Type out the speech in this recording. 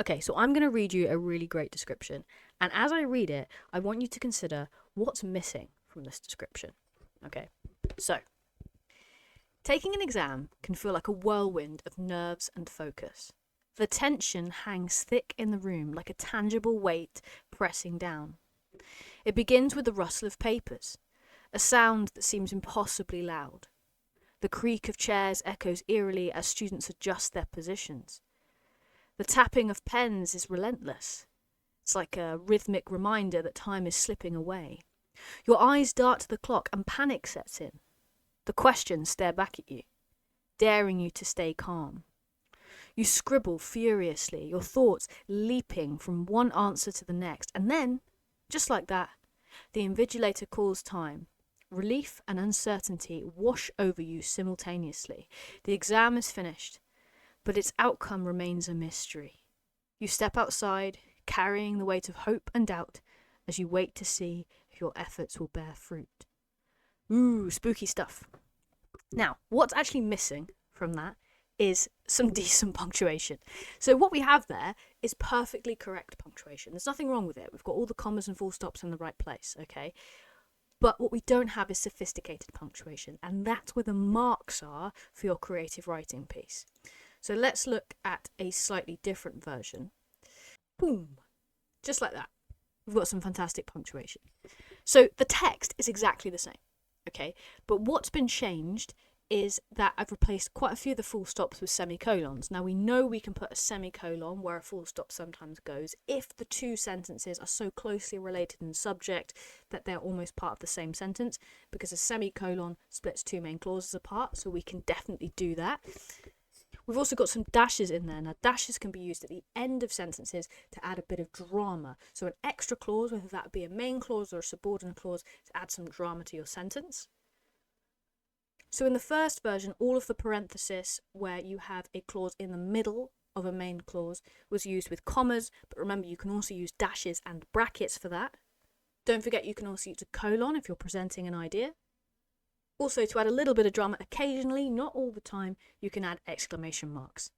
Okay, so I'm going to read you a really great description. And as I read it, I want you to consider what's missing from this description. Okay, so taking an exam can feel like a whirlwind of nerves and focus. The tension hangs thick in the room like a tangible weight pressing down. It begins with the rustle of papers, a sound that seems impossibly loud. The creak of chairs echoes eerily as students adjust their positions. The tapping of pens is relentless. It's like a rhythmic reminder that time is slipping away. Your eyes dart to the clock and panic sets in. The questions stare back at you, daring you to stay calm. You scribble furiously, your thoughts leaping from one answer to the next, and then, just like that, the invigilator calls time. Relief and uncertainty wash over you simultaneously. The exam is finished, but its outcome remains a mystery. You step outside, carrying the weight of hope and doubt as you wait to see if your efforts will bear fruit. Ooh, spooky stuff. Now, what's actually missing from that is some decent punctuation. So what we have there is perfectly correct punctuation. There's nothing wrong with it. We've got all the commas and full stops in the right place, okay? But what we don't have is sophisticated punctuation, and that's where the marks are for your creative writing piece. So let's look at a slightly different version. Boom. Just like that. We've got some fantastic punctuation. So the text is exactly the same, okay? But what's been changed is that I've replaced quite a few of the full stops with semicolons. Now we know we can put a semicolon where a full stop sometimes goes if the two sentences are so closely related in subject that they're almost part of the same sentence, because a semicolon splits two main clauses apart, so we can definitely do that. We've also got some dashes in there. Now, dashes can be used at the end of sentences to add a bit of drama. So an extra clause, whether that be a main clause or a subordinate clause, to add some drama to your sentence. So in the first version, all of the parenthesis where you have a clause in the middle of a main clause was used with commas, but remember you can also use dashes and brackets for that. Don't forget you can also use a colon if you're presenting an idea. Also, to add a little bit of drama occasionally, not all the time, you can add exclamation marks.